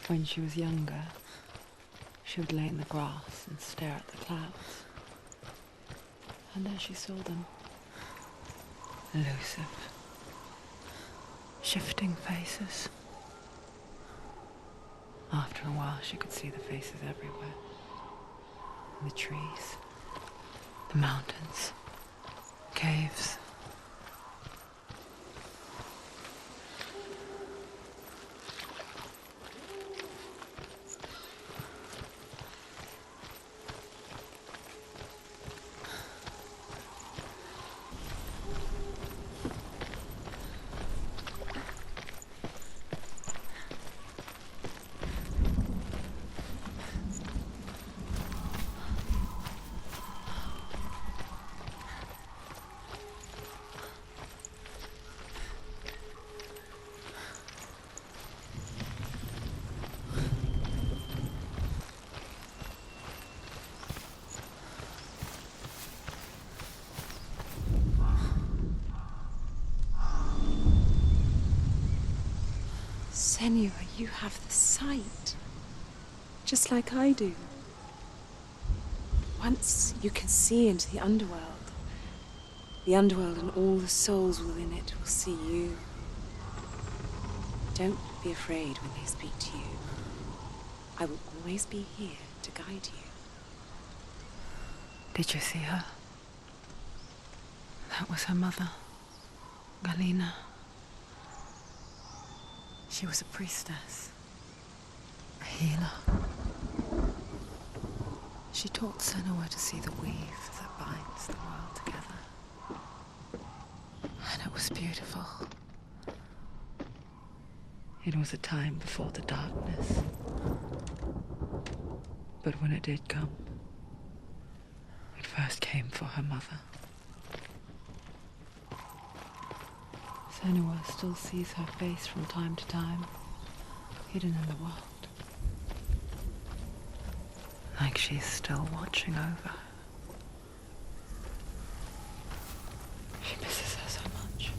When she was younger, she would lay in the grass and stare at the clouds. And there she saw them. Elusive, shifting faces. After a while, she could see the faces everywhere. In the trees, the mountains, caves. Senua, you have the sight, just like I do. Once you can see into the underworld and all the souls within it will see you. Don't be afraid when they speak to you. I will always be here to guide you. Did you see her? That was her mother, Galina. She was a priestess, a healer. She taught Senua to see the weave that binds the world together. And it was beautiful. It was a time before the darkness. But when it did come, it first came for her mother. Senua still sees her face from time to time, hidden in the world. Like she's still watching over her. She misses her so much.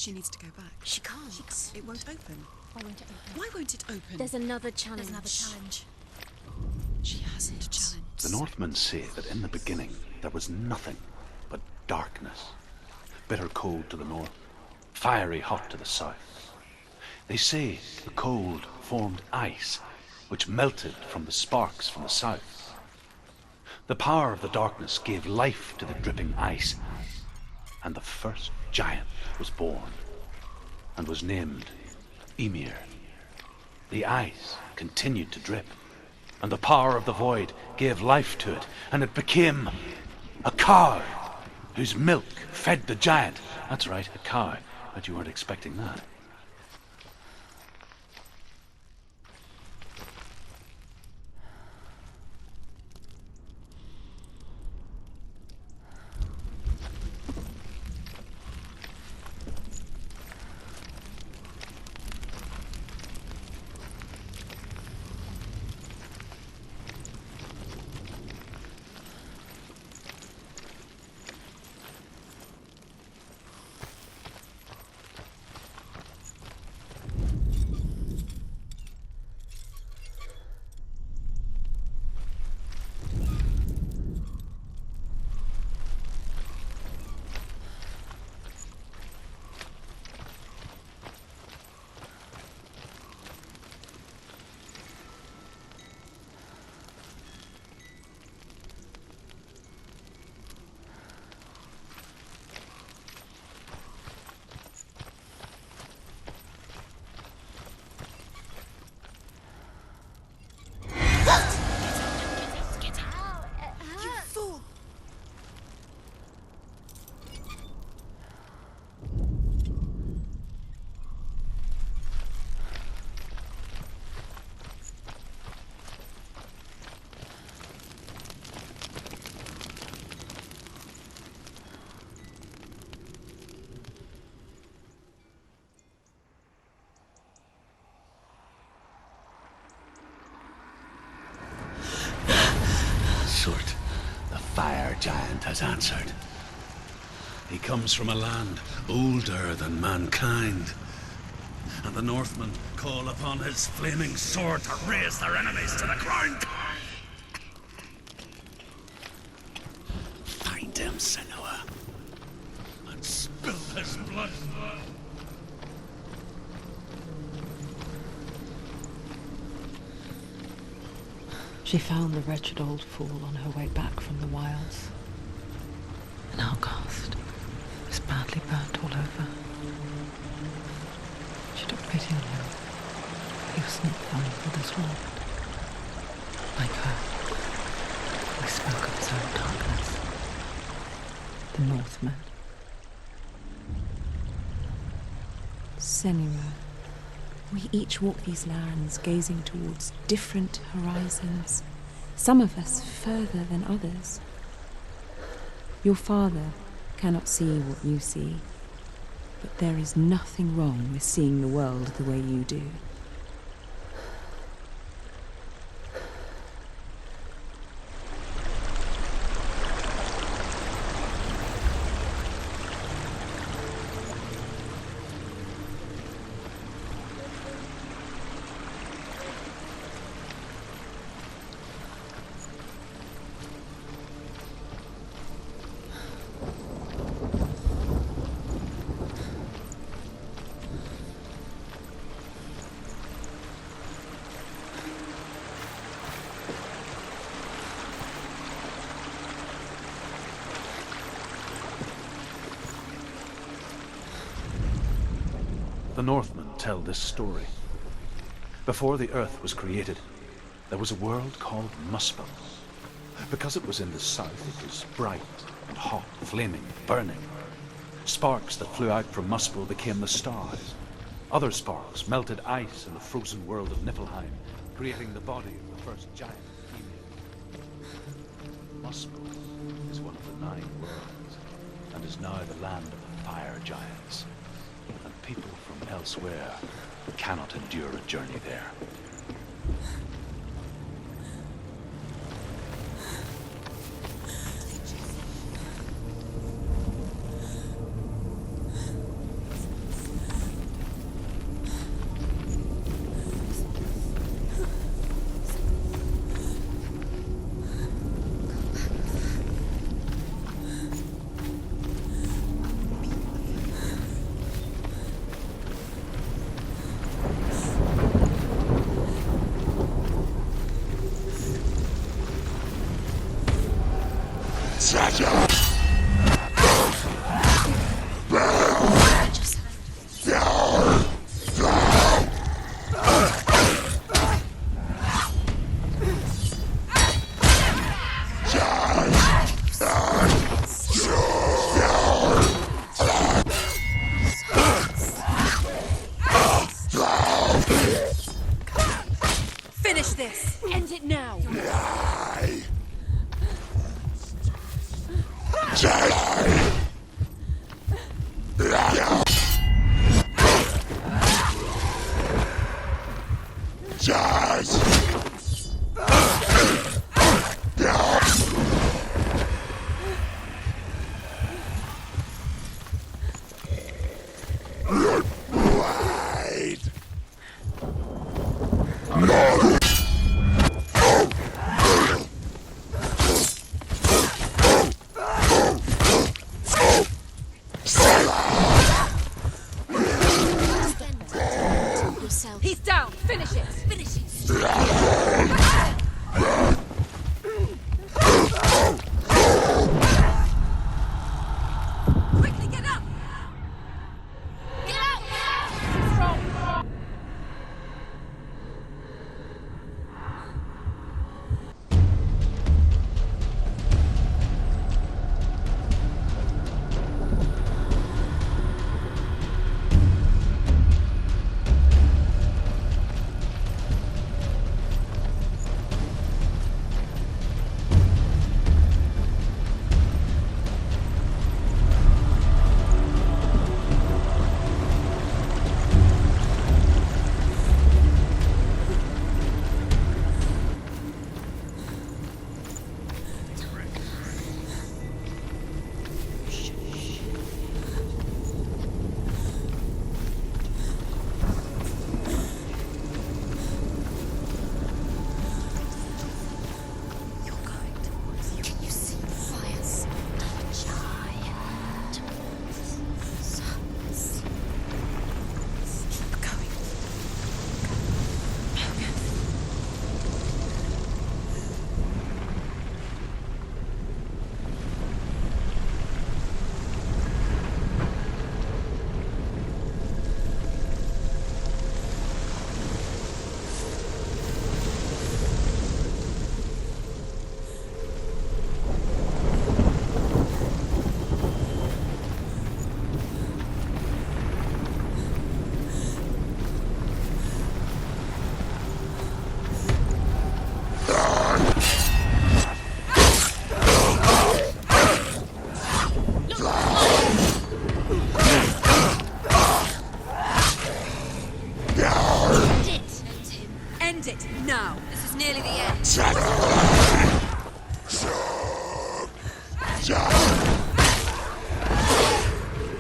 She needs to go back. She can't. It won't open. Why won't it open? Why won't it open? There's another challenge. She hasn't a challenge. The Northmen say that in the beginning there was nothing but darkness. Bitter cold to the north, fiery hot to the south. They say the cold formed ice, which melted from the sparks from the south. The power of the darkness gave life to the dripping ice, and the first giant was born, and was named Ymir. The ice continued to drip, and the power of the void gave life to it, and it became a cow, whose milk fed the giant. That's right, a cow. Bet you weren't expecting that. The fire giant has answered. He comes from a land older than mankind, and the Northmen call upon his flaming sword to raise their enemies to the ground. Find him, Senua, and spill his blood. She found the wretched old fool on her way back from the wilds. An outcast, was badly burnt all over. She took pity on him. He was not found with his Lord. Like her, he spoke of his own darkness. The Northmen. Senua. We each walk these lands, gazing towards different horizons, some of us further than others. Your father cannot see what you see, but there is nothing wrong with seeing the world the way you do. The Northmen tell this story. Before the earth was created, there was a world called Muspel. Because it was in the south, it was bright and hot, flaming, burning. Sparks that flew out from Muspel became the stars. Other sparks melted ice in the frozen world of Niflheim, creating the body of the first giant female. Muspel is one of the 9 worlds, and is now the land of the fire giants. And people from elsewhere cannot endure a journey there. He's down. Finish it. Finish it. Quickly get up. Get out.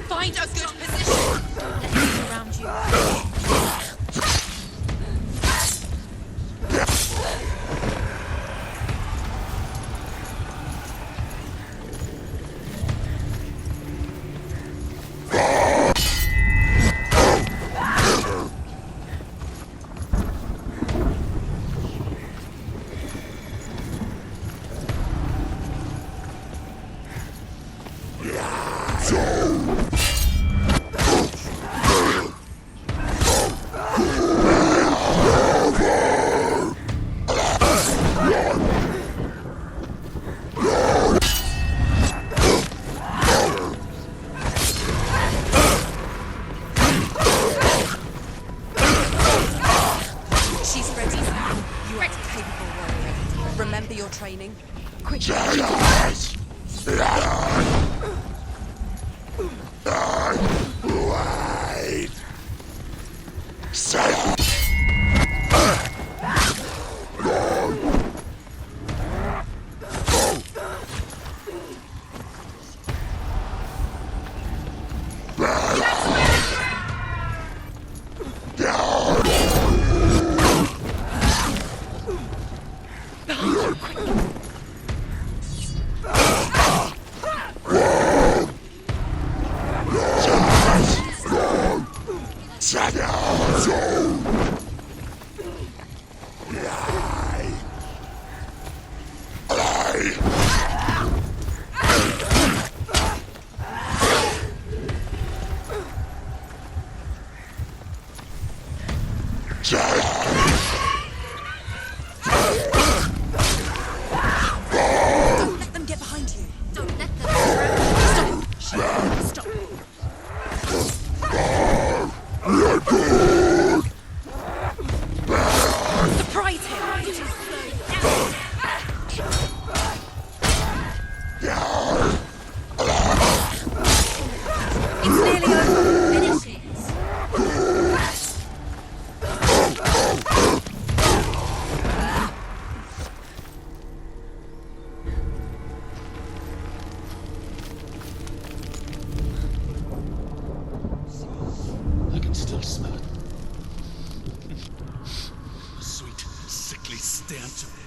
Find a good position. Let him around you.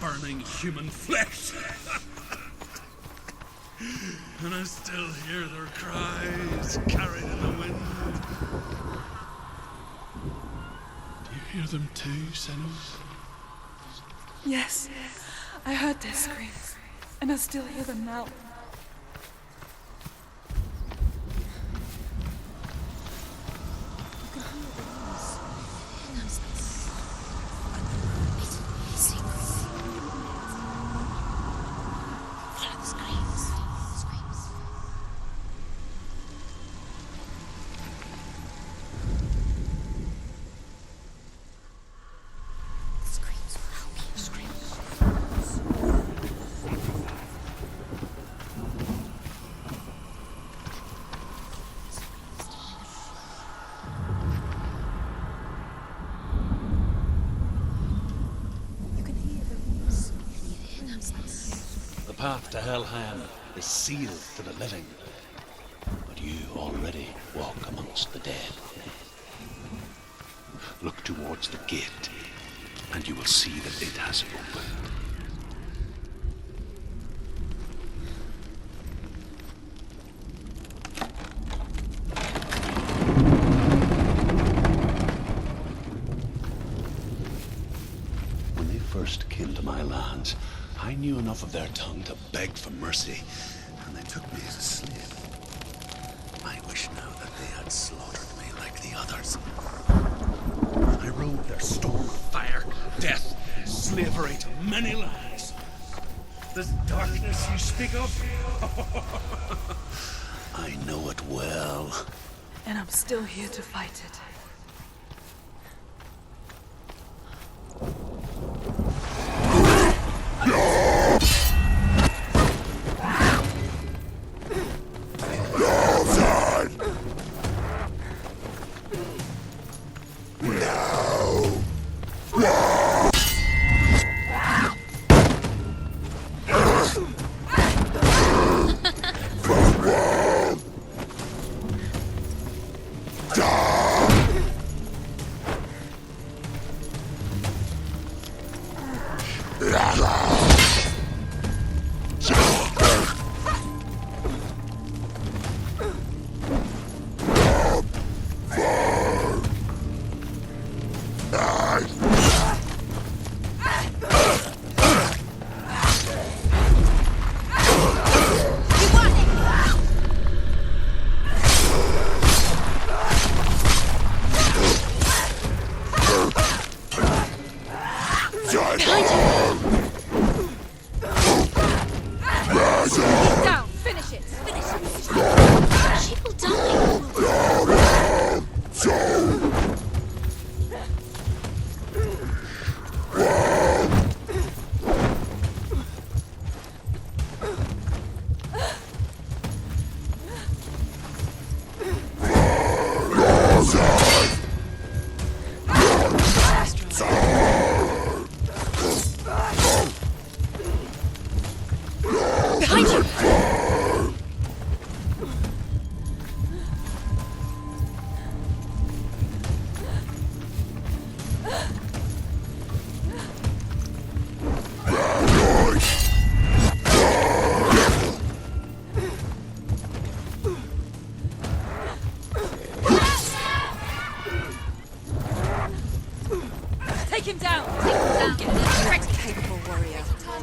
burning human flesh. And I still hear their cries carried in the wind. Do you hear them too, Senua? Yes, I heard their screams, and I still hear them now. The path to Hellham is sealed to the living, but you already walk amongst the dead. Look towards the gate, and you will see that it has opened. When they first came to my lands, I knew enough of their tongue to beg for mercy, and they took me as a slave. I wish now that they had slaughtered me like the others. I rode their storm of fire, death, slavery to many lands. This darkness you speak of, I know it well. And I'm still here to fight it.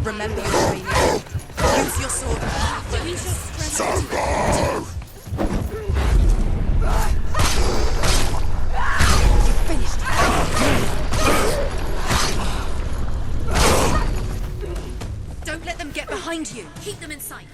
Remember your training. Use your sword. Use your strength. You finished it. Don't let them get behind you. Keep them in sight.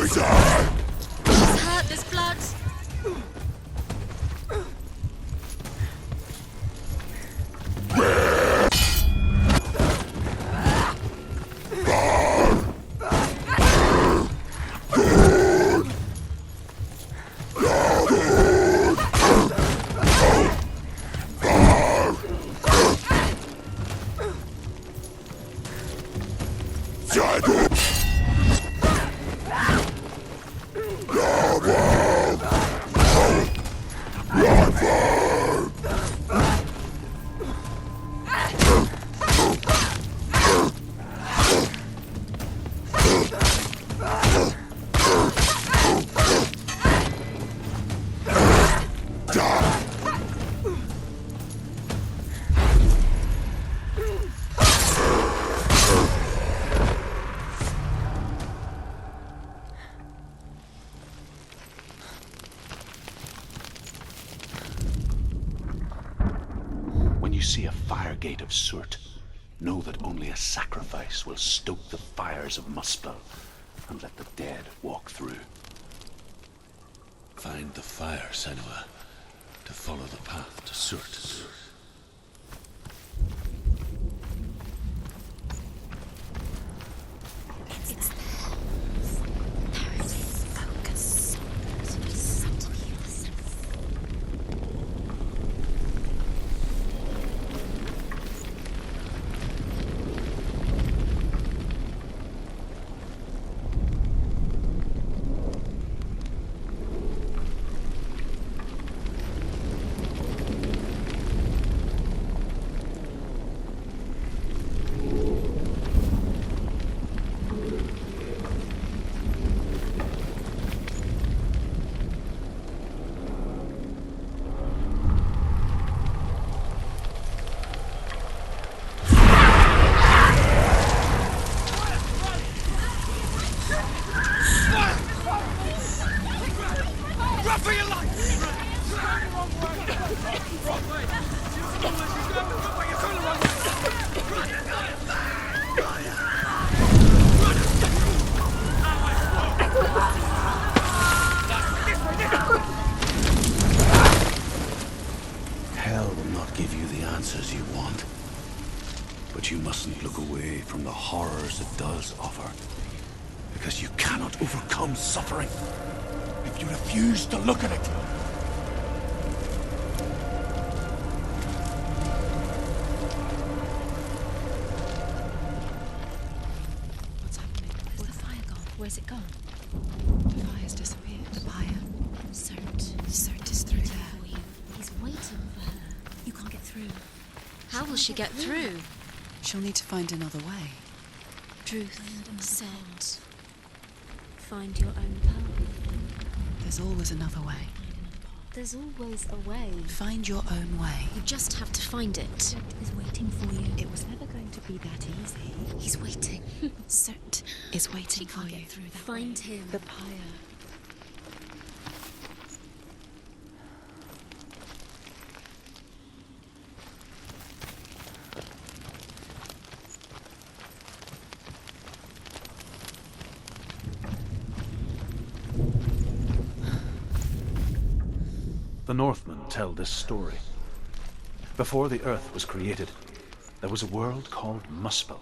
She's hurt, there's blood. When you see a fire gate of soot, know that only a sacrifice will stoke the fires of Muspel and let the dead walk through. Find the fire, Senua, to follow the path to Surt. It's there. There it is. Focus. Hell will not give you the answers you want. But you mustn't look away from the horrors it does offer. Because you cannot overcome suffering if you refuse to look at it. What's happening? Where's the fire gone? Where's it gone? The fire's disappeared. The pyre. Surt is through there. He's waiting for her. You can't get through. How will she get through? She'll need to find another way. Truth said, find your own path. There's always another way. There's always a way. Find your own way. You just have to find it. He's waiting for you. It was never going to be that easy. He's waiting. Surt is waiting She for can't you. get through that Find way. Him. The pyre. The Northmen tell this story. Before the Earth was created, there was a world called Muspel.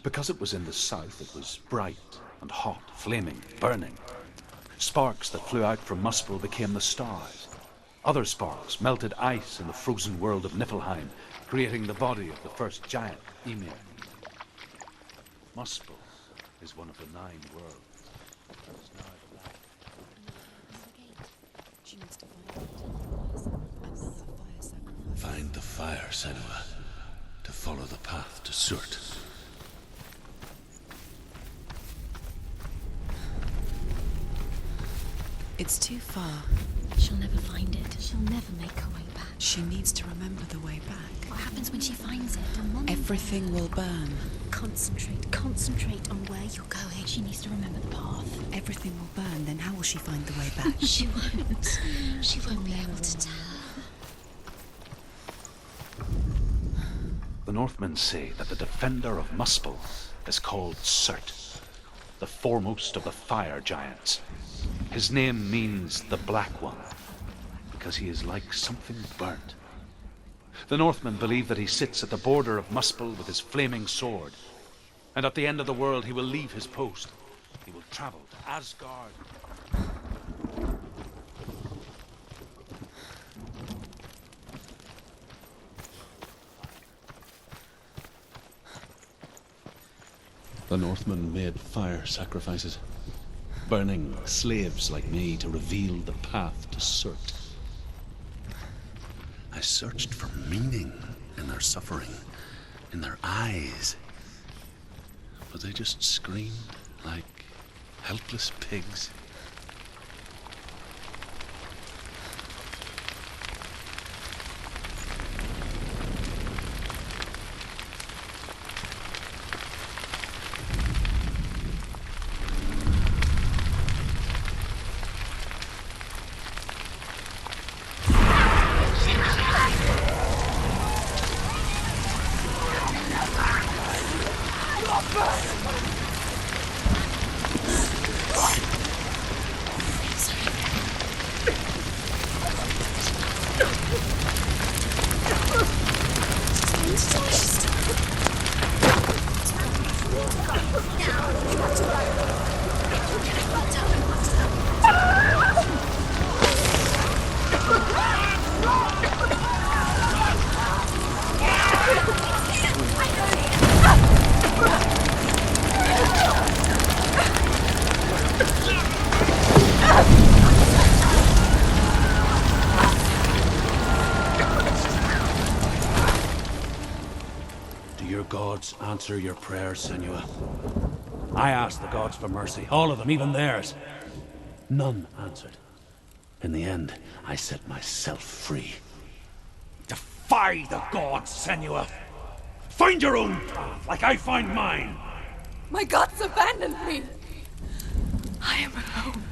Because it was in the south, it was bright and hot, flaming, burning. Sparks that flew out from Muspel became the stars. Other sparks melted ice in the frozen world of Niflheim, creating the body of the first giant, Ymir. Muspel is one of the 9 worlds. That is now the light. She needs to find Find the fire, Senua, to follow the path to Surt. It's too far. She'll never find it. She'll never make her way back. She needs to remember the way back. What happens when she finds it? Everything will burn. Concentrate on where you're going. She needs to remember the path. Everything will burn, then how will she find the way back? She won't. She won't be able to tell. The Northmen say that the defender of Muspel is called Surt. the foremost of the fire giants. His name means the Black One, because he is like something burnt. The Northmen believe that he sits at the border of Muspel with his flaming sword, and at the end of the world he will leave his post. He will travel to Asgard. The Northmen made fire sacrifices, burning slaves like me to reveal the path to Surt. I searched for meaning in their suffering, in their eyes. But they just screamed like helpless pigs. Answer your prayers, Senua. I asked the gods for mercy, all of them, even theirs. None answered. In the end, I set myself free. Defy the gods, Senua! Find your own path, like I find mine! My gods abandoned me! I am alone.